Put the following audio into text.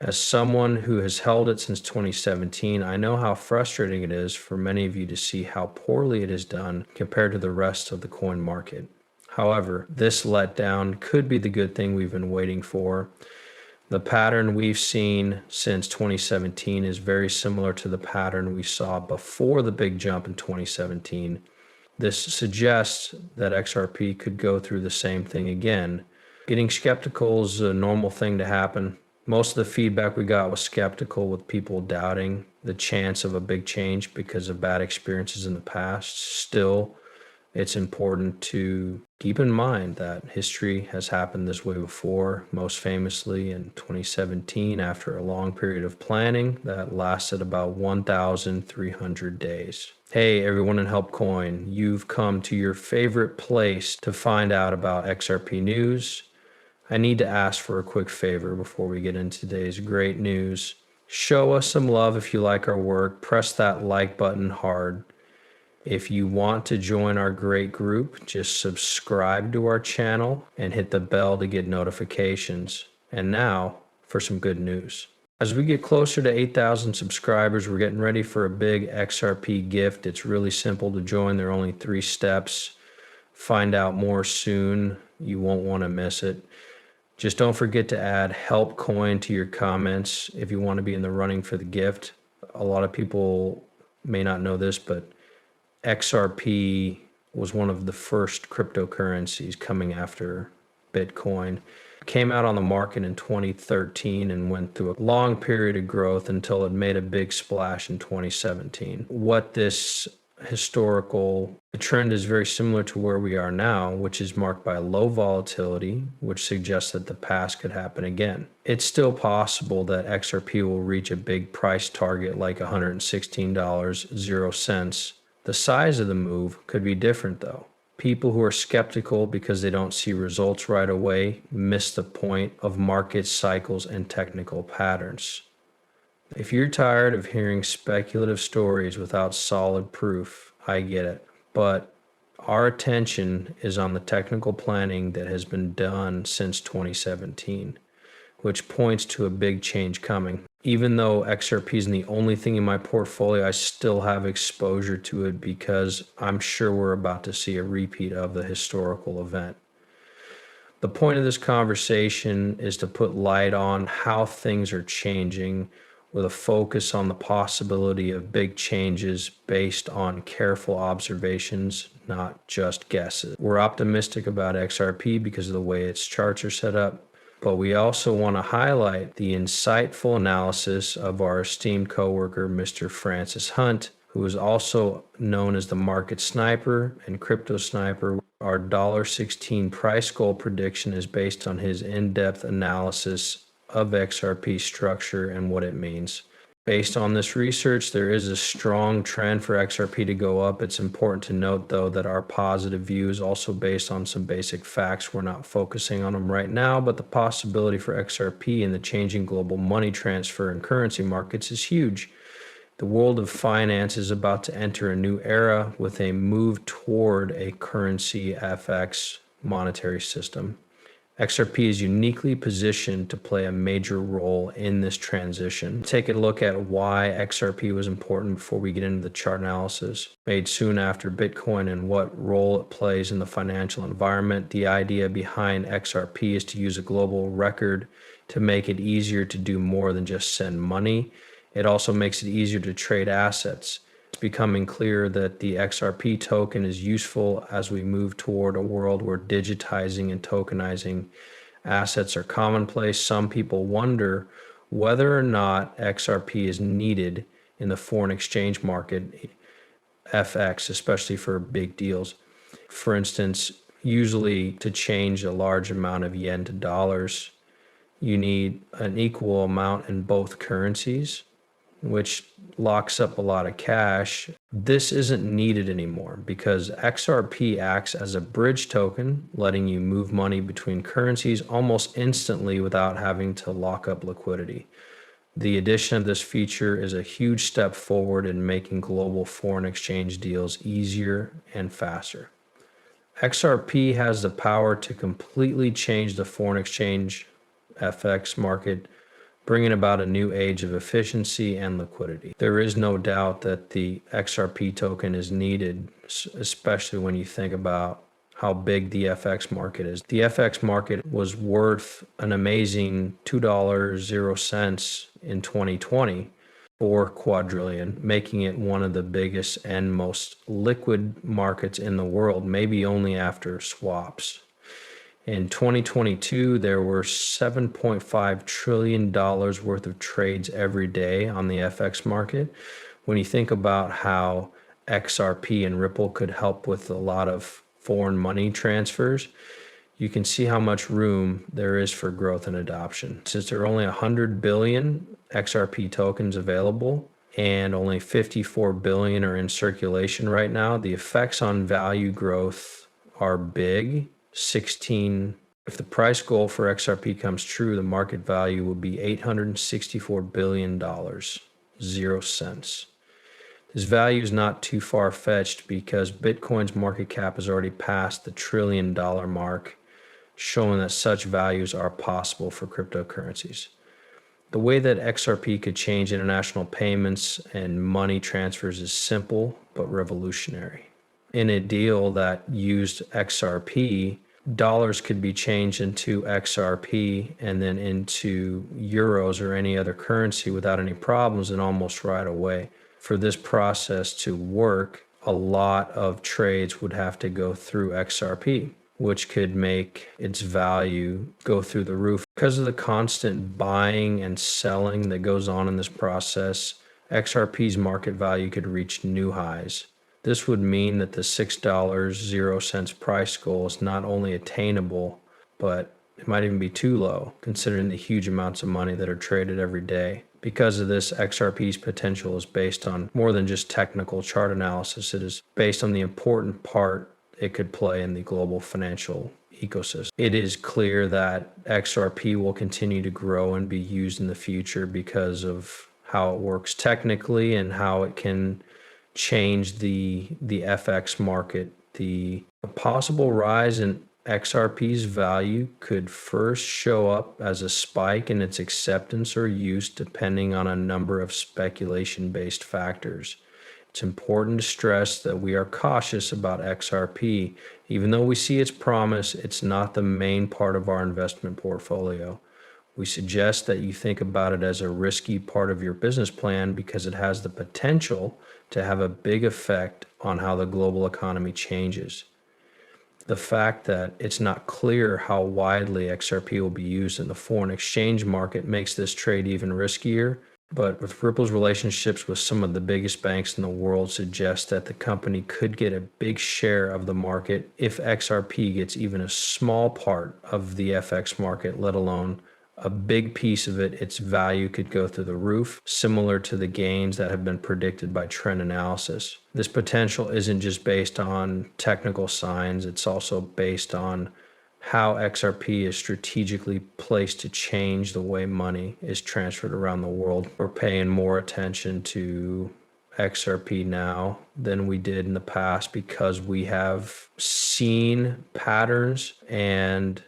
As someone who has held it since 2017, I know how frustrating it is for many of you to see how poorly it has done compared to the rest of the coin market. However, this letdown could be the good thing we've been waiting for. The pattern we've seen since 2017 is very similar to the pattern we saw before the big jump in 2017. This suggests that XRP could go through the same thing again. Getting skeptical is a normal thing to happen. Most of the feedback we got was skeptical, with people doubting the chance of a big change because of bad experiences in the past. Still, it's important to keep in mind that history has happened this way before, most famously in 2017 after a long period of planning that lasted about 1,300 days. Hey, everyone in HelpCoin, you've come to your favorite place to find out about XRP news. I need to ask for a quick favor before we get into today's great news. Show us some love if you like our work. Press that like button hard. If you want to join our great group, just subscribe to our channel and hit the bell to get notifications. And now for some good news. As we get closer to 8,000 subscribers, we're getting ready for a big XRP gift. It's really simple to join. There are only 3 steps. Find out more soon. You won't want to miss it. Just don't forget to add help coin to your comments if you want to be in the running for the gift. A lot of people may not know this, but XRP was one of the first cryptocurrencies coming after Bitcoin. It came out on the market in 2013 and went through a long period of growth until it made a big splash in 2017. What this historical trend is very similar to where we are now, which is marked by low volatility, which suggests that the past could happen again. It's still possible that XRP will reach a big price target like $116.00. The size of the move could be different though. People who are skeptical because they don't see results right away miss the point of market cycles and technical patterns. If you're tired of hearing speculative stories without solid proof, I get it. But our attention is on the technical planning that has been done since 2017, which points to a big change coming. Even though XRP isn't the only thing in my portfolio, I still have exposure to it because I'm sure we're about to see a repeat of the historical event. The point of this conversation is to put light on how things are changing, with a focus on the possibility of big changes based on careful observations, not just guesses. We're optimistic about XRP because of the way its charts are set up, but we also want to highlight the insightful analysis of our esteemed coworker, Mr. Francis Hunt, who is also known as the market sniper and crypto sniper. Our $16 price goal prediction is based on his in-depth analysis of XRP structure and what it means. Based on this research, there is a strong trend for XRP to go up. It's important to note, though, that our positive view is also based on some basic facts. We're not focusing on them right now, but the possibility for XRP in the changing global money transfer and currency markets is huge. The world of finance is about to enter a new era with a move toward a currency FX monetary system. XRP is uniquely positioned to play a major role in this transition. Take a look at why XRP was important before we get into the chart analysis made soon after Bitcoin and what role it plays in the financial environment. The idea behind XRP is to use a global record to make it easier to do more than just send money. It also makes it easier to trade assets. It's becoming clear that the XRP token is useful as we move toward a world where digitizing and tokenizing assets are commonplace. Some people wonder whether or not XRP is needed in the foreign exchange market, FX, especially for big deals. For instance, usually to change a large amount of yen to dollars, you need an equal amount in both currencies, which locks up a lot of cash. This isn't needed anymore because XRP acts as a bridge token, letting you move money between currencies almost instantly without having to lock up liquidity. The addition of this feature is a huge step forward in making global foreign exchange deals easier and faster. XRP has the power to completely change the foreign exchange FX market, bringing about a new age of efficiency and liquidity. There is no doubt that the XRP token is needed, especially when you think about how big the FX market is. The FX market was worth an amazing $2.00 in 2020, 4 quadrillion, making it one of the biggest and most liquid markets in the world, maybe only after swaps. In 2022, there were $7.5 trillion worth of trades every day on the FX market. When you think about how XRP and Ripple could help with a lot of foreign money transfers, you can see how much room there is for growth and adoption. Since there are only 100 billion XRP tokens available and only 54 billion are in circulation right now, the effects on value growth are big. If the price goal for XRP comes true, the market value will be $864 billion, 0 cents. This value is not too far-fetched because Bitcoin's market cap has already passed the $1 trillion mark, showing that such values are possible for cryptocurrencies. The way that XRP could change international payments and money transfers is simple but revolutionary. In a deal that used XRP, dollars could be changed into XRP and then into euros or any other currency without any problems and almost right away. For this process to work, a lot of trades would have to go through XRP, which could make its value go through the roof. Because of the constant buying and selling that goes on in this process, XRP's market value could reach new highs. This would mean that the $6.00 price goal is not only attainable, but it might even be too low, considering the huge amounts of money that are traded every day. Because of this, XRP's potential is based on more than just technical chart analysis. It is based on the important part it could play in the global financial ecosystem. It is clear that XRP will continue to grow and be used in the future because of how it works technically and how it can change the FX market. The possible rise in XRP's value could first show up as a spike in its acceptance or use depending on a number of speculation-based factors. It's important to stress that we are cautious about XRP. Even though we see its promise, it's not the main part of our investment portfolio. We suggest that you think about it as a risky part of your business plan because it has the potential to have a big effect on how the global economy changes. The fact that it's not clear how widely XRP will be used in the foreign exchange market makes this trade even riskier. But with Ripple's relationships with some of the biggest banks in the world suggests that the company could get a big share of the market if XRP gets even a small part of the FX market, let alone a big piece of it. Its value could go through the roof, similar to the gains that have been predicted by trend analysis. This potential isn't just based on technical signs, it's also based on how XRP is strategically placed to change the way money is transferred around the world. We're paying more attention to XRP now than we did in the past because we have seen patterns and